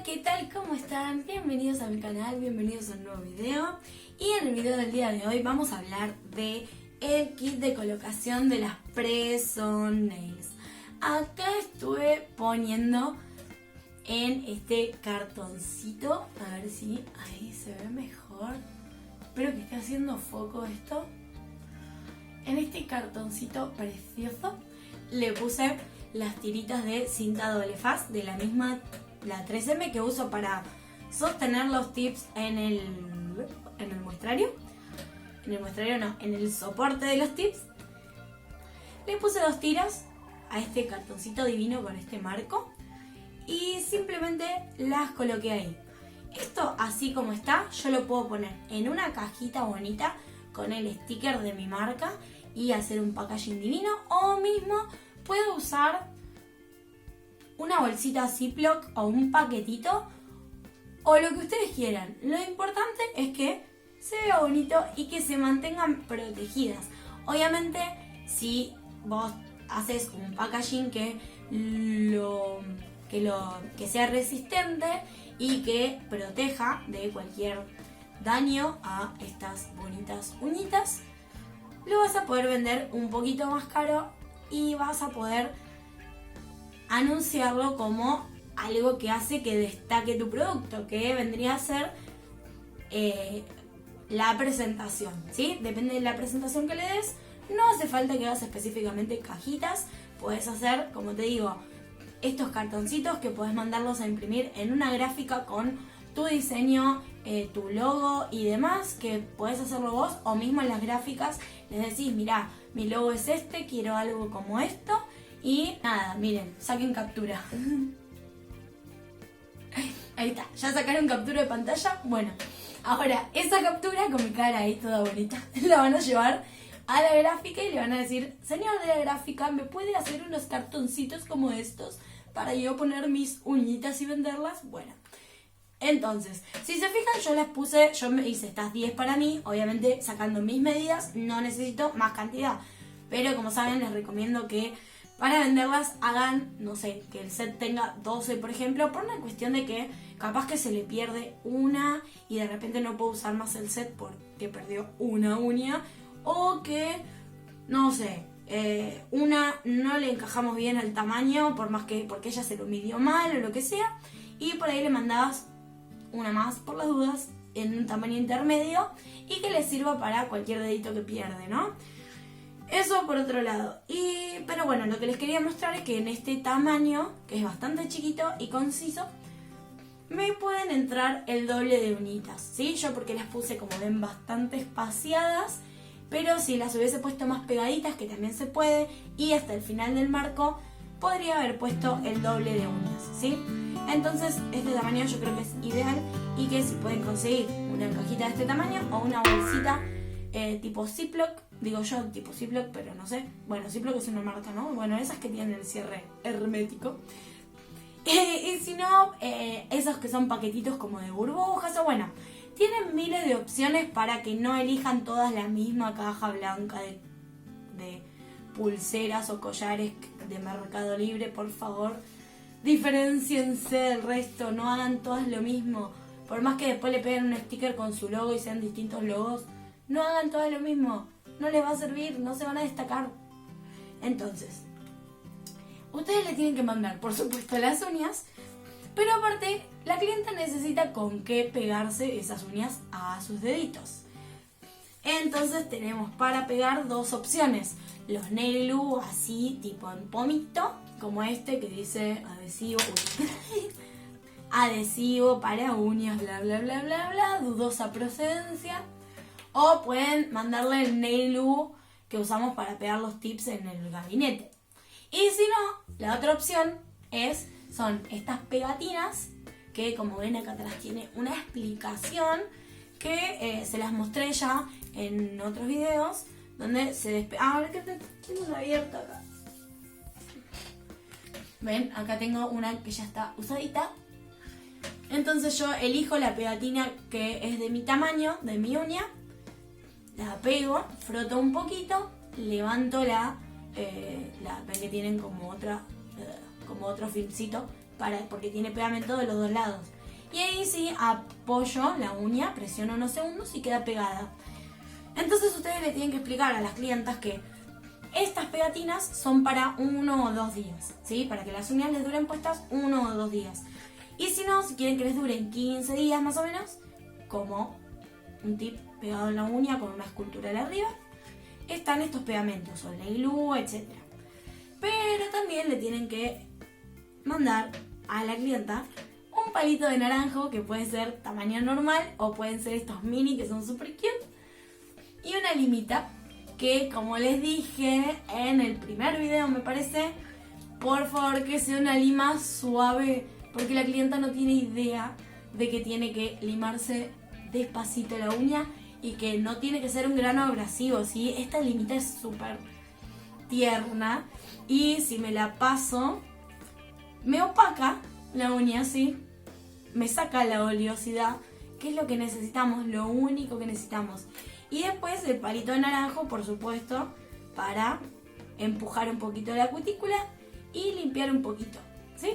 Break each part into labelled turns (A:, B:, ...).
A: Hola, ¿qué tal? ¿Cómo están? Bienvenidos a mi canal, bienvenidos a un nuevo video. Y en el video del día de hoy vamos a hablar de el kit de colocación de las Press-on Nails. Acá estuve poniendo en este cartoncito, a ver si ahí se ve mejor. Espero que esté haciendo foco esto. En este cartoncito precioso le puse las tiritas de cinta doble faz de la misma, la 3M, que uso para sostener los tips en el muestrario. En el muestrario no, en el soporte de los tips. Le puse 2 tiras a este cartoncito divino con este marco y simplemente las coloqué ahí. Esto así como está, yo lo puedo poner en una cajita bonita con el sticker de mi marca y hacer un packaging divino, o mismo puedo usar una bolsita Ziploc o un paquetito o lo que ustedes quieran. Lo importante es que se vea bonito y que se mantengan protegidas. Obviamente, si vos haces un packaging que sea resistente y que proteja de cualquier daño a estas bonitas uñitas, lo vas a poder vender un poquito más caro y vas a poder anunciarlo como algo que hace que destaque tu producto, que vendría a ser la presentación, ¿sí? Depende de la presentación que le des. No hace falta que hagas específicamente cajitas. Puedes hacer, como te digo, estos cartoncitos que puedes mandarlos a imprimir en una gráfica con tu diseño, tu logo y demás, que puedes hacerlo vos, o mismo en las gráficas les decís, mirá, mi logo es este, quiero algo como esto. Y nada, miren, saquen captura. Ahí está, ya sacaron captura de pantalla. Bueno, ahora esa captura con mi cara ahí toda bonita la van a llevar a la gráfica y le van a decir, señor de la gráfica, ¿me puede hacer unos cartoncitos como estos para yo poner mis uñitas y venderlas? Bueno, entonces, si se fijan, yo me hice estas 10 para mí, obviamente sacando mis medidas, no necesito más cantidad. Pero como saben, les recomiendo que para venderlas hagan, no sé, que el set tenga 12, por ejemplo, por una cuestión de que capaz que se le pierde una y de repente no puedo usar más el set porque perdió una uña, o que, no sé, una no le encajamos bien al tamaño porque ella se lo midió mal o lo que sea, y por ahí le mandabas una más por las dudas en un tamaño intermedio y que le sirva para cualquier dedito que pierde, ¿no? Eso por otro lado. Pero bueno, lo que les quería mostrar es que en este tamaño, que es bastante chiquito y conciso, me pueden entrar el doble de uñitas, ¿sí? Yo porque las puse, como ven, bastante espaciadas, pero si las hubiese puesto más pegaditas, que también se puede, y hasta el final del marco, podría haber puesto el doble de uñas, ¿sí? Entonces, este tamaño yo creo que es ideal, y que si pueden conseguir una cajita de este tamaño o una bolsita tipo Ziploc, digo yo tipo Ziploc, pero no sé, bueno, Ziploc es una marca, ¿no? Bueno, esas que tienen el cierre hermético. Y si no, esos que son paquetitos como de burbujas, o bueno, tienen miles de opciones para que no elijan todas la misma caja blanca de pulseras o collares de Mercado Libre. Por favor, diferenciense del resto, no hagan todas lo mismo. Por más que después le peguen un sticker con su logo y sean distintos logos, no hagan todas lo mismo. No les va a servir, no se van a destacar. Entonces, ustedes le tienen que mandar, por supuesto, las uñas, pero aparte, la clienta necesita con qué pegarse esas uñas a sus deditos. Entonces tenemos para pegar 2 opciones. Los nail glue así, tipo en pomito, como este que dice adhesivo, adhesivo para uñas, bla bla bla bla bla, dudosa procedencia. O pueden mandarle el nail glue que usamos para pegar los tips en el gabinete. Y si no, la otra opción son estas pegatinas que, como ven acá atrás, tiene una explicación que se las mostré ya en otros videos, donde se despega. A ver, que tengo una abierta acá. Ven, acá tengo una que ya está usadita. Entonces yo elijo la pegatina que es de mi tamaño, de mi uña, la pego, froto un poquito, levanto ven que tienen como otro filmcito porque tiene pegamento de los dos lados. Y ahí sí apoyo la uña, presiono unos segundos y queda pegada. Entonces ustedes le tienen que explicar a las clientas que estas pegatinas son para 1 o 2 días, ¿sí? Para que las uñas les duren puestas 1 o 2 días. Y si no, si quieren que les duren 15 días más o menos, como un tip pegado en la uña con una escultura de arriba, están estos pegamentos, o la glue, etc. Pero también le tienen que mandar a la clienta un palito de naranjo, que puede ser tamaño normal o pueden ser estos mini que son super cute, y una limita que, como les dije en el primer video me parece, por favor que sea una lima suave, porque la clienta no tiene idea de que tiene que limarse despacito la uña y que no tiene que ser un grano abrasivo, ¿sí? Esta limita es súper tierna y si me la paso me opaca la uña, ¿sí? Me saca la oleosidad, que es lo que necesitamos, lo único que necesitamos. Y después el palito de naranjo, por supuesto, para empujar un poquito la cutícula y limpiar un poquito, ¿sí?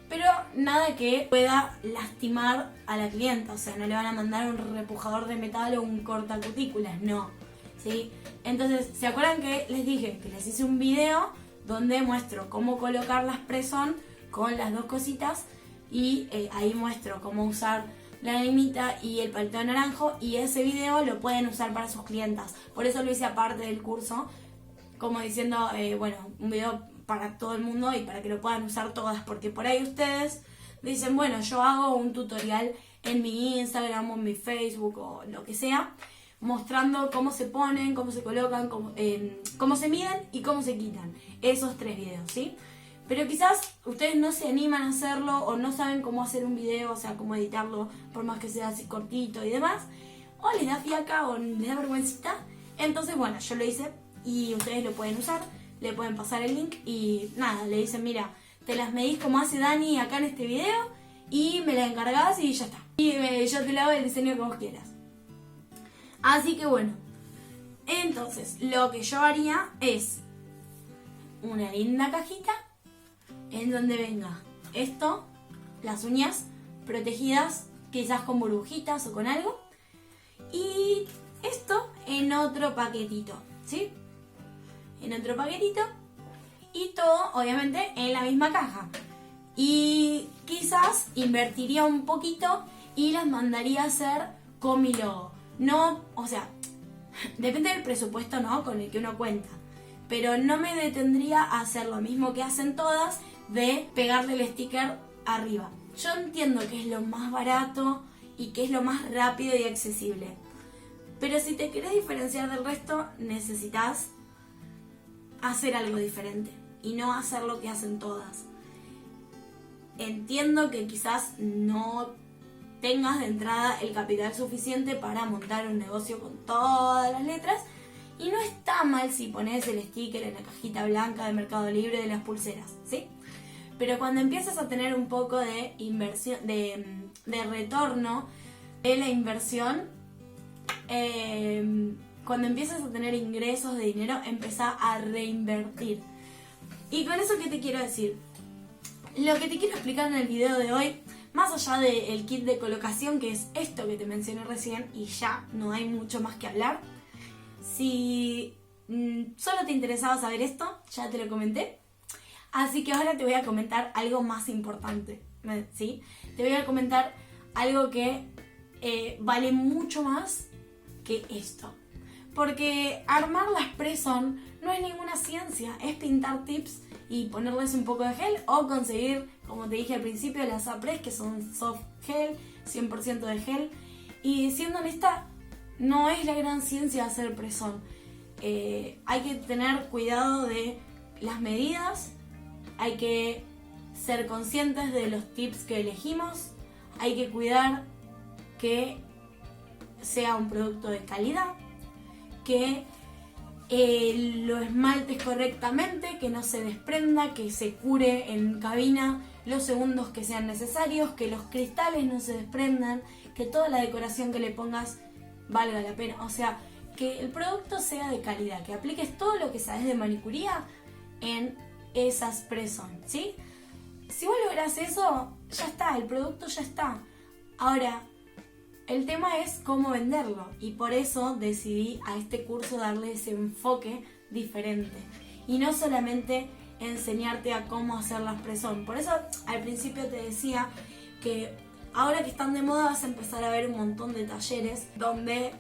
A: Pero nada que pueda lastimar a la clienta, o sea, no le van a mandar un repujador de metal o un cortacutículas, no, ¿sí? Entonces, ¿se acuerdan que les dije que les hice un video donde muestro cómo colocar las press-on con las dos cositas? Y ahí muestro cómo usar la limita y el palito de naranjo, y ese video lo pueden usar para sus clientas. Por eso lo hice aparte del curso, como diciendo, bueno, un video para todo el mundo y para que lo puedan usar todas, porque por ahí ustedes dicen, bueno, yo hago un tutorial en mi Instagram o en mi Facebook o lo que sea, mostrando cómo se ponen, cómo se colocan, cómo se miden y cómo se quitan. Esos 3 videos, ¿sí? Pero quizás ustedes no se animan a hacerlo o no saben cómo hacer un video, o sea, cómo editarlo, por más que sea así cortito y demás. O les da fiaca o les da vergüencita. Entonces, bueno, yo lo hice y ustedes lo pueden usar. Le pueden pasar el link y nada, le dicen, mira, te las medís como hace Dani acá en este video y me la encargás y ya está. Y yo te la hago el diseño que vos quieras. Así que bueno, entonces lo que yo haría es una linda cajita en donde venga esto, las uñas protegidas, quizás con burbujitas o con algo, y esto en otro paquetito, ¿sí? En otro paquetito, y todo obviamente en la misma caja. Y quizás invertiría un poquito y las mandaría a hacer con mi logo. No, o sea, depende del presupuesto, ¿no?, con el que uno cuenta. Pero no me detendría a hacer lo mismo que hacen todas, de pegarle el sticker arriba. Yo entiendo que es lo más barato y que es lo más rápido y accesible. Pero si te querés diferenciar del resto, necesitas hacer algo diferente y no hacer lo que hacen todas. Entiendo que quizás no tengas de entrada el capital suficiente para montar un negocio con todas las letras, y no está mal si pones el sticker en la cajita blanca de Mercado Libre de las pulseras, ¿sí? Pero cuando empiezas a tener un poco de inversión, de retorno de la inversión, cuando empiezas a tener ingresos de dinero, empezá a reinvertir. Y con eso, ¿qué te quiero decir? Lo que te quiero explicar en el video de hoy, más allá del kit de colocación, que es esto que te mencioné recién, y ya no hay mucho más que hablar. Si solo te interesaba saber esto, ya te lo comenté. Así que ahora te voy a comentar algo más importante, ¿sí? Te voy a comentar algo que vale mucho más que esto. Porque armar las press-on no es ninguna ciencia, es pintar tips y ponerles un poco de gel o conseguir, como te dije al principio, las A-Press, que son soft gel, 100% de gel. Y siendo honesta, no es la gran ciencia hacer press-on. Hay que tener cuidado de las medidas, hay que ser conscientes de los tips que elegimos, hay que cuidar que sea un producto de calidad, que lo esmaltes correctamente, que no se desprenda, que se cure en cabina los segundos que sean necesarios, que los cristales no se desprendan, que toda la decoración que le pongas valga la pena. O sea, que el producto sea de calidad, que apliques todo lo que sabes de manicuría en esas press-on, ¿sí? Si vos lográs eso, ya está, el producto ya está. Ahora, el tema es cómo venderlo, y por eso decidí a este curso darle ese enfoque diferente y no solamente enseñarte a cómo hacer las press-on. Por eso al principio te decía que ahora que están de moda vas a empezar a ver un montón de talleres donde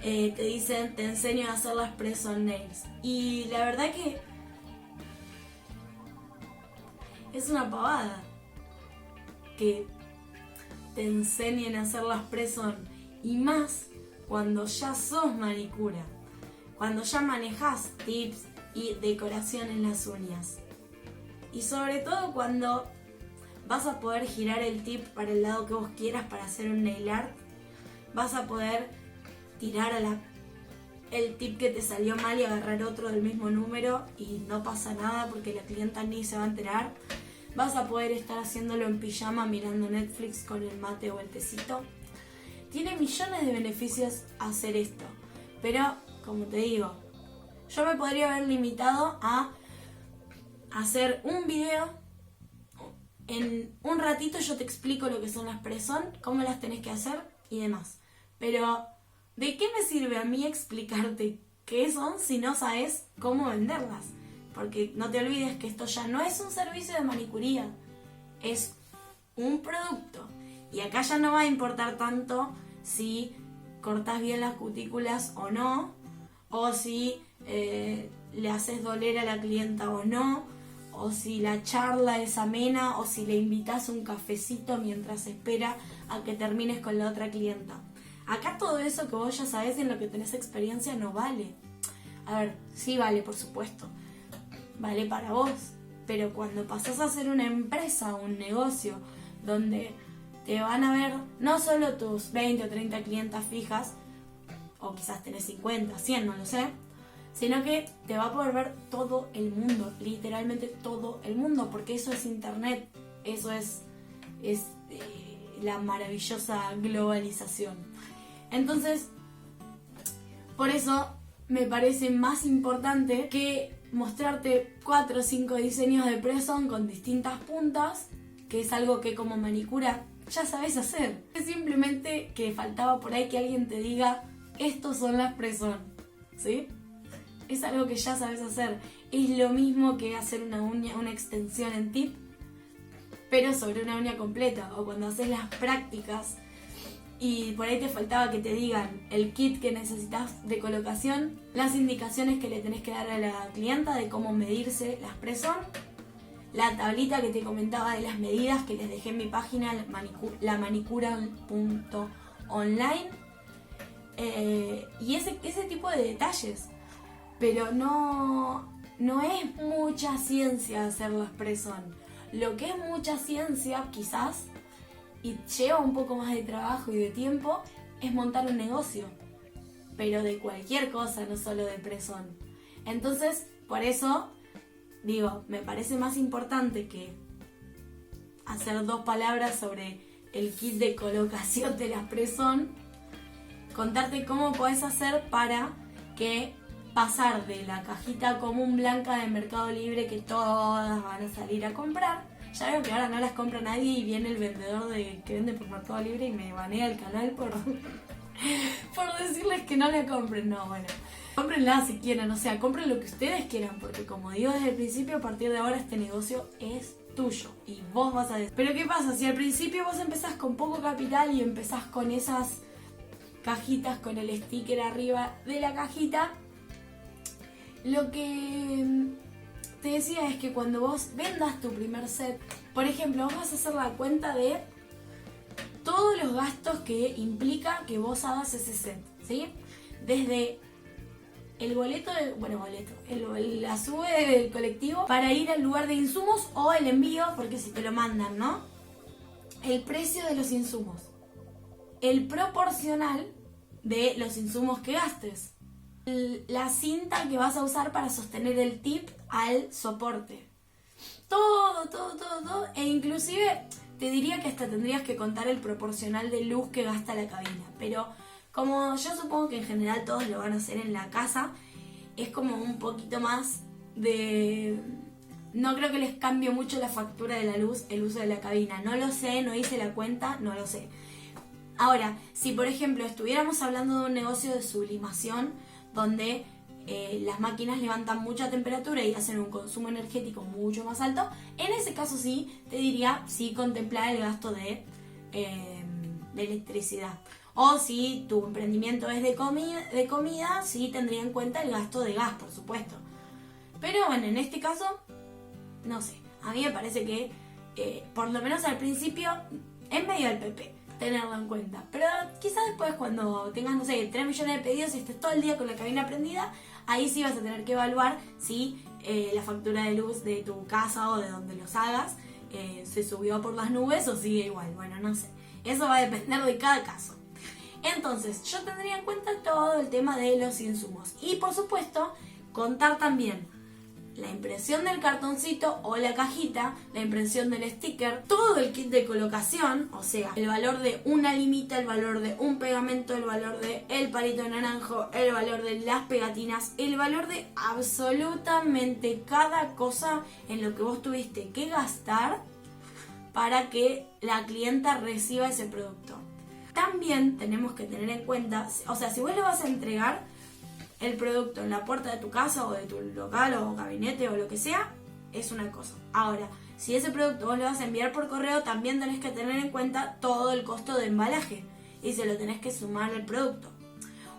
A: te dicen te enseño a hacer las press-on nails, y la verdad que es una pavada que te enseñen a hacer las press-on, y más cuando ya sos manicura, cuando ya manejas tips y decoración en las uñas, y sobre todo cuando vas a poder girar el tip para el lado que vos quieras para hacer un nail art, vas a poder tirar el tip que te salió mal y agarrar otro del mismo número y no pasa nada porque la clienta ni se va a enterar. Vas a poder estar haciéndolo en pijama mirando Netflix con el mate o el tecito. Tiene millones de beneficios hacer esto, pero como te digo, yo me podría haber limitado a hacer un video. En un ratito yo te explico lo que son las press-on, cómo las tenés que hacer y demás. Pero, ¿de qué me sirve a mí explicarte qué son si no sabes cómo venderlas? Porque no te olvides que esto ya no es un servicio de manicuría, es un producto. Y acá ya no va a importar tanto si cortás bien las cutículas o no, o si le haces doler a la clienta o no, o si la charla es amena, o si le invitas un cafecito mientras espera a que termines con la otra clienta. Acá todo eso que vos ya sabés y en lo que tenés experiencia no vale. A ver, sí vale, por supuesto. Vale para vos. Pero cuando pasás a ser una empresa, un negocio, donde te van a ver no solo tus 20 o 30 clientas fijas, o quizás tenés 50, 100, no lo sé, sino que te va a poder ver todo el mundo, literalmente todo el mundo, porque eso es internet, eso es la maravillosa globalización. Entonces, por eso me parece más importante que mostrarte 4 o 5 diseños de press-on con distintas puntas, que es algo que como manicura ya sabes hacer. Es simplemente que faltaba por ahí que alguien te diga, estos son las press-on, ¿sí? Es algo que ya sabes hacer. Es lo mismo que hacer una uña, una extensión en tip, pero sobre una uña completa. O cuando haces las prácticas y por ahí te faltaba que te digan el kit que necesitas de colocación, las indicaciones que le tenés que dar a la clienta de cómo medirse las press-on, la tablita que te comentaba de las medidas que les dejé en mi página, lamanicura.online, y ese tipo de detalles. Pero no es mucha ciencia hacer las press-on. Lo que es mucha ciencia, quizás, y lleva un poco más de trabajo y de tiempo, es montar un negocio. Pero de cualquier cosa, no solo de press-on. Entonces, por eso, digo, me parece más importante que hacer 2 palabras sobre el kit de colocación de las press-on, contarte cómo podés hacer para que pasar de la cajita común blanca de Mercado Libre que todas van a salir a comprar. Ya veo que ahora no las compra nadie y viene el vendedor que vende por Mercado Libre y me banea el canal por decirles que no la compren. No, bueno, cómprenla si quieren, o sea, compren lo que ustedes quieran, porque como digo desde el principio, a partir de ahora este negocio es tuyo y vos vas a decir. Pero ¿qué pasa? Si al principio vos empezás con poco capital y empezás con esas cajitas con el sticker arriba de la cajita, lo que te decía es que cuando vos vendas tu primer set, por ejemplo, vos vas a hacer la cuenta de todos los gastos que implica que vos hagas ese set, ¿sí? Desde el boleto, la sube del colectivo para ir al lugar de insumos o el envío, porque si te lo mandan, ¿no? El precio de los insumos, el proporcional de los insumos que gastes, la cinta que vas a usar para sostener el tip al soporte, todo, e inclusive te diría que hasta tendrías que contar el proporcional de luz que gasta la cabina, pero como yo supongo que en general todos lo van a hacer en la casa, es como un poquito más de no creo que les cambie mucho la factura de la luz el uso de la cabina. No lo sé, no hice la cuenta, no lo sé. Ahora, si por ejemplo estuviéramos hablando de un negocio de sublimación donde las máquinas levantan mucha temperatura y hacen un consumo energético mucho más alto, en ese caso sí, te diría, sí contemplar el gasto de electricidad. O si tu emprendimiento es de comida, sí tendría en cuenta el gasto de gas, por supuesto. Pero bueno, en este caso, no sé, a mí me parece que por lo menos al principio es medio del PP tenerlo en cuenta. Pero quizás después cuando tengas, no sé, 3 millones de pedidos y estés todo el día con la cabina prendida, ahí sí vas a tener que evaluar si la factura de luz de tu casa o de donde los hagas se subió por las nubes o sigue igual. Bueno, no sé. Eso va a depender de cada caso. Entonces, yo tendría en cuenta todo el tema de los insumos. Y por supuesto, contar también la impresión del cartoncito o la cajita, la impresión del sticker, todo el kit de colocación, o sea, el valor de una limita, el valor de un pegamento, el valor de el palito de naranjo, el valor de las pegatinas, el valor de absolutamente cada cosa en lo que vos tuviste que gastar para que la clienta reciba ese producto. También tenemos que tener en cuenta, o sea, si vos le vas a entregar el producto en la puerta de tu casa o de tu local o gabinete o lo que sea, es una cosa. Ahora, si ese producto vos lo vas a enviar por correo, también tenés que tener en cuenta todo el costo de embalaje y se lo tenés que sumar al producto.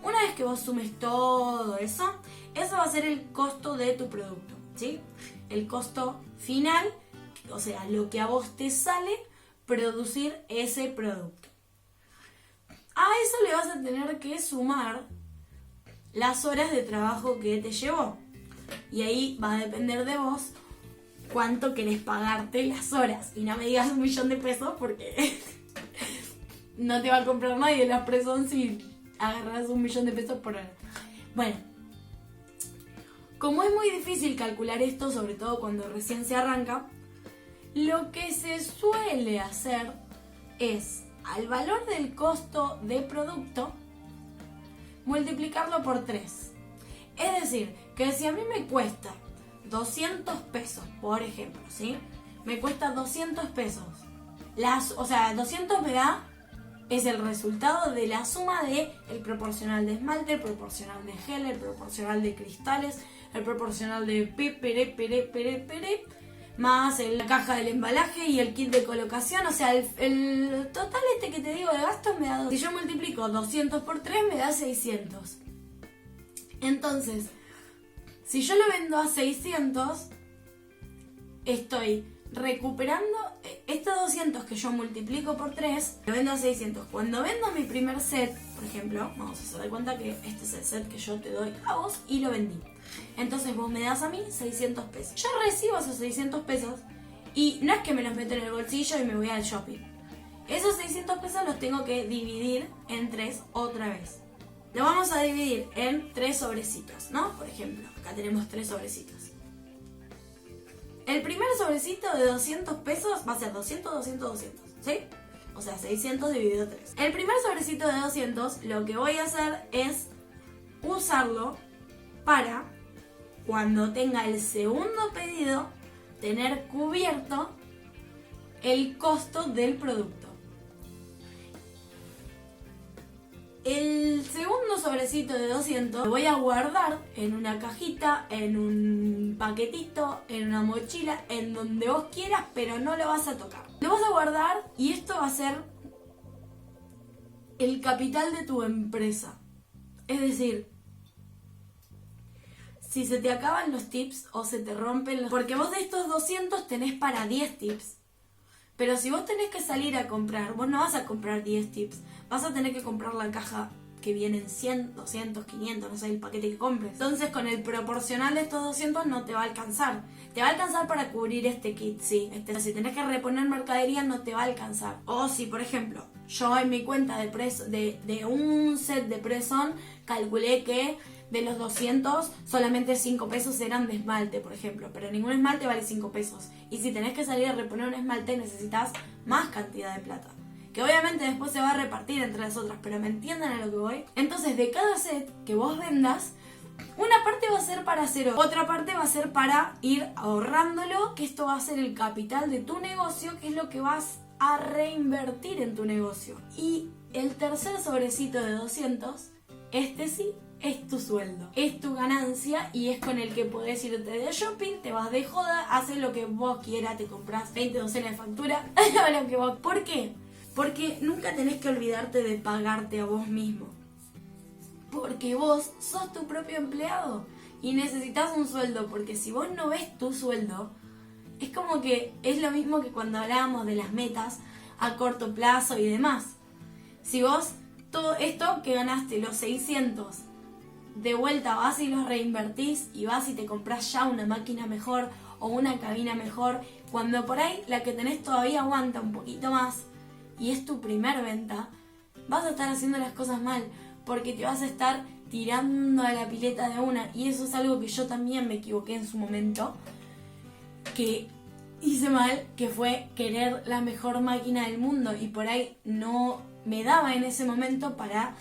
A: Una vez que vos sumes todo eso va a ser el costo de tu producto, ¿sí? El costo final, o sea, lo que a vos te sale producir ese producto. A eso le vas a tener que sumar las horas de trabajo que te llevó. Y ahí va a depender de vos cuánto querés pagarte las horas. Y no me digas 1.000.000 de pesos porque no te va a comprar nadie las presón si agarras 1.000.000 de pesos por hora. Bueno, como es muy difícil calcular esto, sobre todo cuando recién se arranca, lo que se suele hacer es al valor del costo de producto multiplicarlo por 3. Es decir, que si a mí me cuesta 200 pesos, por ejemplo, ¿sí? Me cuesta 200 pesos. 200 me da, es el resultado de la suma de el proporcional de esmalte, el proporcional de gel, el proporcional de cristales, el proporcional de pere, más la caja del embalaje y el kit de colocación. O sea, el total que te digo de gastos me da... Si yo multiplico 200 por 3 me da 600. Entonces, si yo lo vendo a 600, estoy recuperando estos 200 que yo multiplico por 3, lo vendo a 600. Cuando vendo mi primer set, por ejemplo, vamos a hacer de cuenta que este es el set que yo te doy a vos y lo vendí. Entonces vos me das a mí 600 pesos. Yo recibo esos 600 pesos y no es que me los meto en el bolsillo y me voy al shopping. Esos 600 pesos los tengo que dividir en 3 otra vez. Lo vamos a dividir en 3 sobrecitos, ¿no? Por ejemplo, acá tenemos 3 sobrecitos. El primer sobrecito de 200 pesos va a ser 200, 200, 200, ¿sí? O sea, 600 dividido 3. El primer sobrecito de 200, lo que voy a hacer es usarlo para, cuando tenga el segundo pedido, tener cubierto el costo del producto. El segundo sobrecito de 200 lo voy a guardar en una cajita, en un paquetito, en una mochila, en donde vos quieras, pero no lo vas a tocar. Lo vas a guardar y esto va a ser el capital de tu empresa. Es decir, si se te acaban los tips o se te rompen los... Porque vos de estos 200 tenés para 10 tips. Pero si vos tenés que salir a comprar, vos no vas a comprar 10 tips. Vas a tener que comprar la caja que vienen 100, 200, 500, no sé, el paquete que compres. Entonces con el proporcional de estos 200 no te va a alcanzar. Te va a alcanzar para cubrir este kit, sí. Si tenés que reponer mercadería no te va a alcanzar. O si, por ejemplo, yo en mi cuenta de un set de press-on calculé que de los 200, solamente 5 pesos eran de esmalte, por ejemplo. Pero ningún esmalte vale 5 pesos. Y si tenés que salir a reponer un esmalte, necesitas más cantidad de plata. Que obviamente después se va a repartir entre las otras, pero ¿me entienden a lo que voy? Entonces, de cada set que vos vendas, Una parte va a ser para hacer, otra parte va a ser para ir ahorrándolo, que esto va a ser el capital de tu negocio, que es lo que vas a reinvertir en tu negocio. Y el tercer sobrecito de 200, este sí, es tu sueldo, es tu ganancia y es con el que podés irte de shopping, te vas de joda, haces lo que vos quieras, te compras 20 docenas de factura, lo que vos. ¿Por qué? Porque nunca tenés que olvidarte de pagarte a vos mismo. Porque vos sos tu propio empleado y necesitas un sueldo, porque si vos no ves tu sueldo, es como que es lo mismo que cuando hablábamos de las metas a corto plazo y demás. Si vos todo esto que ganaste, los 600, de vuelta vas y los reinvertís y vas y te compras ya una máquina mejor o una cabina mejor, cuando por ahí la que tenés todavía aguanta un poquito más y es tu primer venta, vas a estar haciendo las cosas mal, porque te vas a estar tirando a la pileta de una, y eso es algo que yo también me equivoqué en su momento, que hice mal, que fue querer la mejor máquina del mundo y por ahí no me daba en ese momento para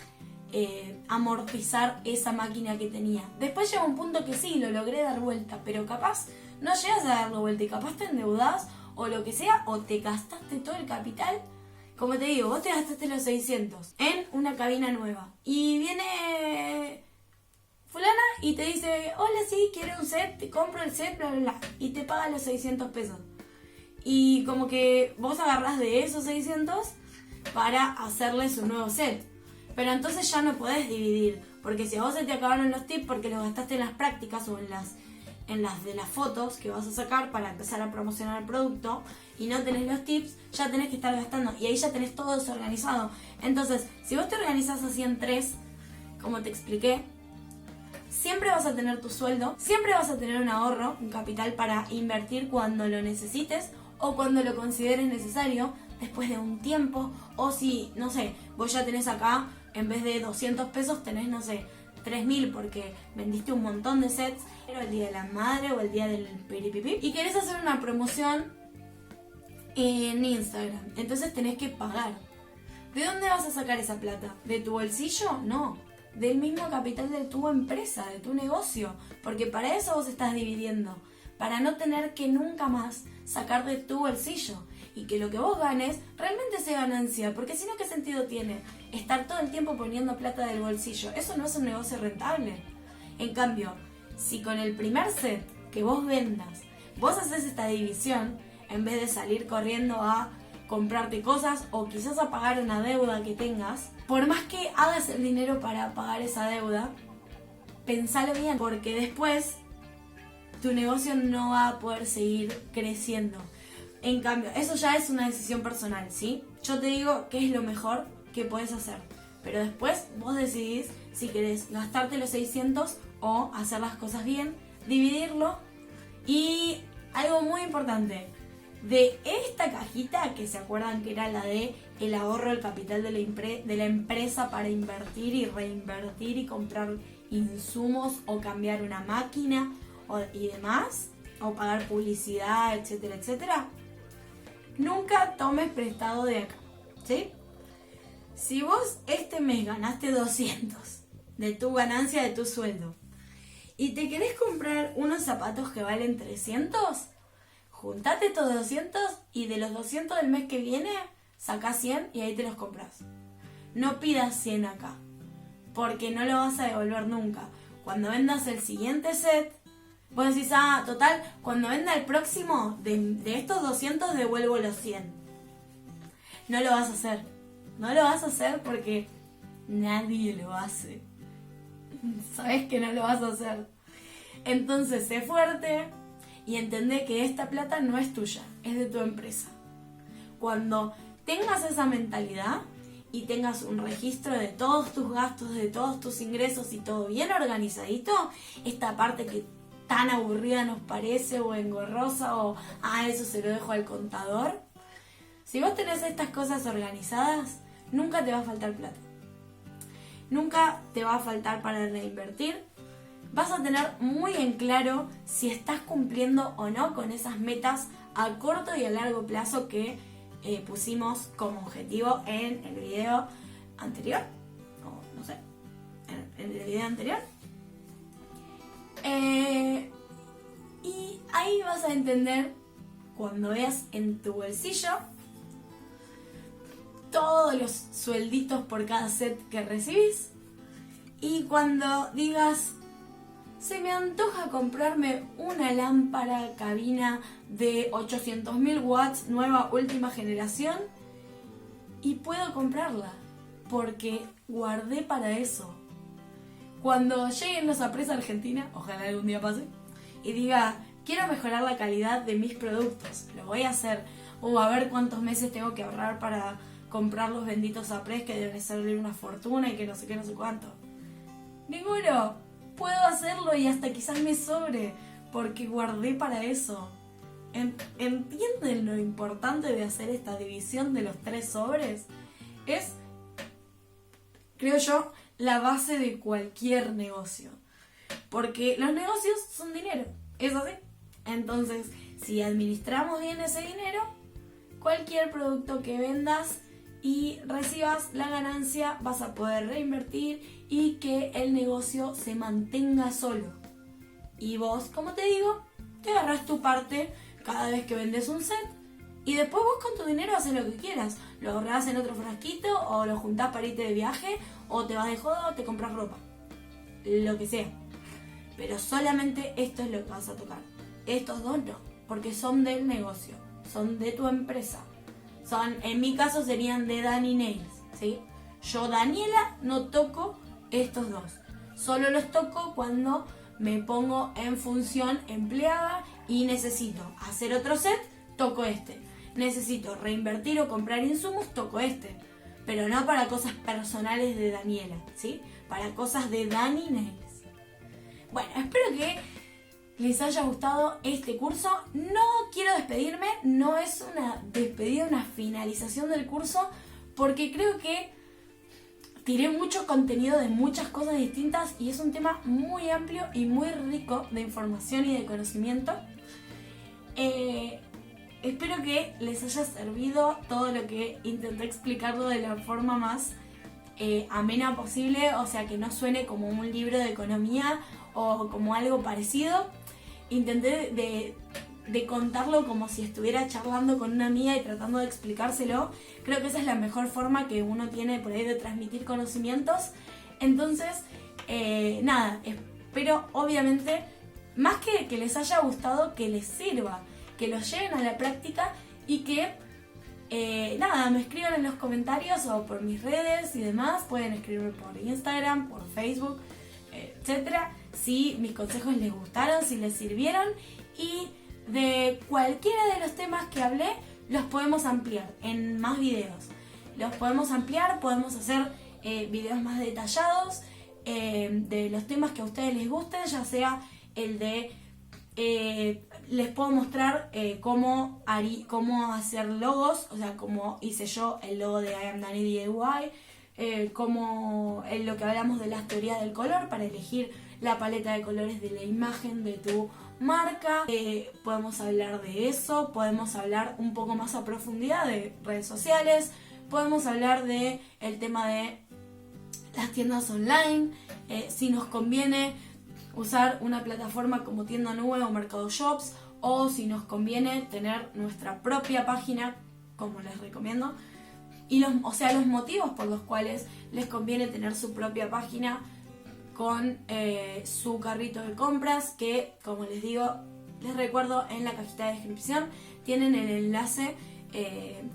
A: amortizar esa máquina que tenía. Después llegó un punto que sí, lo logré dar vuelta, pero capaz no llegas a darlo vuelta y capaz te endeudás o lo que sea, o te gastaste todo el capital. Como te digo, vos te gastaste los 600 en una cabina nueva y viene fulana y te dice, hola, sí, quiero un set, te compro el set, bla, bla, bla, y te paga los 600 pesos. Y como que vos agarrás de esos 600 para hacerles un nuevo set. Pero entonces ya no podés dividir, porque si a vos se te acabaron los tips porque los gastaste en las prácticas o en las de las fotos que vas a sacar para empezar a promocionar el producto y no tenés los tips, ya tenés que estar gastando y ahí ya tenés todo desorganizado. Entonces, si vos te organizás así en 3, como te expliqué, siempre vas a tener tu sueldo, siempre vas a tener un ahorro, un capital para invertir cuando lo necesites o cuando lo consideres necesario, después de un tiempo, o si, no sé, vos ya tenés acá, en vez de 200 pesos, tenés, no sé, 3.000 porque vendiste un montón de sets, pero el día de la madre o el día del piripipi, y querés hacer una promoción en Instagram, entonces tenés que pagar. ¿De dónde vas a sacar esa plata? ¿De tu bolsillo? No, del mismo capital de tu empresa, de tu negocio, porque para eso vos estás dividiendo, para no tener que nunca más sacar de tu bolsillo y que lo que vos ganes realmente sea ganancia, porque si no, ¿qué sentido tiene estar todo el tiempo poniendo plata del bolsillo? Eso no es un negocio rentable. En cambio, si con el primer set que vos vendas, vos haces esta división, en vez de salir corriendo a comprarte cosas o quizás a pagar una deuda que tengas, por más que hagas el dinero para pagar esa deuda, pensalo bien, porque después tu negocio no va a poder seguir creciendo. En cambio, eso ya es una decisión personal, ¿sí? Yo te digo qué es lo mejor que puedes hacer, pero después vos decidís si querés gastarte los 600 o hacer las cosas bien, dividirlo. Y algo muy importante, de esta cajita, que se acuerdan que era la de el ahorro, el capital de la empresa para invertir y reinvertir y comprar insumos o cambiar una máquina y demás, o pagar publicidad, etcétera, etcétera, nunca tomes prestado de acá, ¿sí? Si vos este mes ganaste 200 de tu ganancia de tu sueldo y te querés comprar unos zapatos que valen 300, juntate estos 200 y de los 200 del mes que viene, sacá 100 y ahí te los compras. No pidas 100 acá, porque no lo vas a devolver nunca. Cuando vendas el siguiente set, vos decís, total, cuando venda el próximo, de estos 200 devuelvo los 100. No lo vas a hacer. No lo vas a hacer porque nadie lo hace. Sabes que no lo vas a hacer. Entonces, sé fuerte y entendé que esta plata no es tuya, es de tu empresa. Cuando tengas esa mentalidad y tengas un registro de todos tus gastos, de todos tus ingresos y todo bien organizadito, esta parte que tan aburrida nos parece o engorrosa o eso se lo dejo al contador. Si vos tenés estas cosas organizadas, nunca te va a faltar plata. Nunca te va a faltar para reinvertir. Vas a tener muy en claro si estás cumpliendo o no con esas metas a corto y a largo plazo que pusimos como objetivo en el video anterior. O no sé, en el video anterior. Y ahí vas a entender, cuando veas en tu bolsillo todos los suelditos por cada set que recibís, y cuando digas, se me antoja comprarme una lámpara cabina de 800.000 watts, nueva última generación, y puedo comprarla, porque guardé para eso. Cuando lleguen los Apres a Argentina, ojalá algún día pase, y diga, quiero mejorar la calidad de mis productos, lo voy a hacer, o a ver cuántos meses tengo que ahorrar para comprar los benditos Apres que deben salir una fortuna y que no sé qué, no sé cuánto. Ninguno. Puedo hacerlo y hasta quizás me sobre, porque guardé para eso. ¿Entienden lo importante de hacer esta división de los 3 sobres? Es, creo yo, la base de cualquier negocio. Porque los negocios son dinero, es así. Entonces, si administramos bien ese dinero, cualquier producto que vendas y recibas la ganancia, vas a poder reinvertir y que el negocio se mantenga solo. Y vos, como te digo, te agarras tu parte cada vez que vendes un set y después vos con tu dinero haces lo que quieras. Lo ahorrás en otro frasquito, o lo juntás para irte de viaje, o te vas de joda, o te compras ropa. Lo que sea. Pero solamente esto es lo que vas a tocar. Estos dos no, porque son del negocio, son de tu empresa. Son, en mi caso serían de Dani Nails, ¿sí? Yo, Daniela, no toco estos dos. Solo los toco cuando me pongo en función empleada y necesito hacer otro set, toco este. Necesito reinvertir o comprar insumos, toco este. Pero no para cosas personales de Daniela, ¿sí? Para cosas de Dani Nails. Bueno, espero que les haya gustado este curso. No quiero despedirme, no es una despedida, una finalización del curso, porque creo que tiré mucho contenido de muchas cosas distintas y es un tema muy amplio y muy rico de información y de conocimiento. Espero que les haya servido todo lo que intenté explicarlo de la forma más amena posible, o sea, que no suene como un libro de economía o como algo parecido. Intenté de contarlo como si estuviera charlando con una amiga y tratando de explicárselo. Creo que esa es la mejor forma que uno tiene por ahí de transmitir conocimientos. Entonces, nada, espero obviamente, más que les haya gustado, que les sirva, que lo lleven a la práctica y que, nada, me escriban en los comentarios o por mis redes y demás. Pueden escribirme por Instagram, por Facebook, etcétera, si mis consejos les gustaron, si les sirvieron, y de cualquiera de los temas que hablé los podemos ampliar en más videos. Los podemos ampliar, podemos hacer videos más detallados de los temas que a ustedes les gusten, ya sea el de les puedo mostrar cómo hacer logos, o sea, cómo hice yo el logo de I Am Dani DIY, como en lo que hablamos de las teorías del color para elegir la paleta de colores de la imagen de tu marca. Podemos hablar de eso, podemos hablar un poco más a profundidad de redes sociales, podemos hablar de el tema de las tiendas online, si nos conviene usar una plataforma como Tienda Nube o Mercado Shops, o si nos conviene tener nuestra propia página, como les recomiendo, y los motivos por los cuales les conviene tener su propia página con su carrito de compras, que, como les digo, les recuerdo, en la cajita de descripción tienen el enlace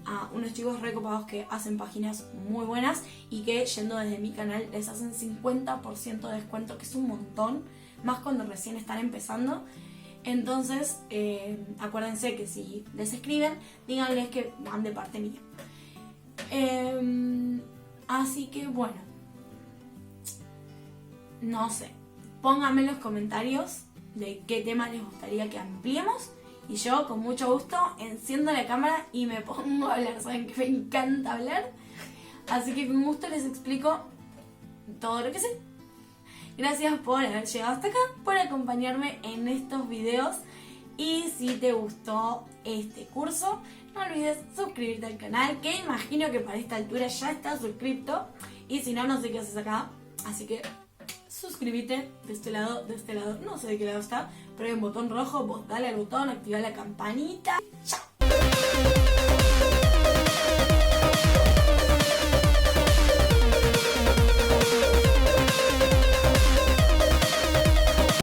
A: a unos chicos recopados que hacen páginas muy buenas y que, yendo desde mi canal, les hacen 50% de descuento, que es un montón, más cuando recién están empezando. Entonces, acuérdense que si les escriben, díganles que van de parte mía. Así que bueno, no sé, pónganme en los comentarios de qué tema les gustaría que ampliemos, y yo con mucho gusto enciendo la cámara y me pongo a hablar. Saben que me encanta hablar, así que con gusto les explico todo lo que sé. Gracias por haber llegado hasta acá, por acompañarme en estos videos, y si te gustó este curso, no olvides suscribirte al canal, que imagino que para esta altura ya estás suscrito, y si no, no sé qué haces acá, así que suscríbete de este lado, no sé de qué lado está, pero hay un botón rojo, vos dale al botón, activa la campanita. ¡Chao!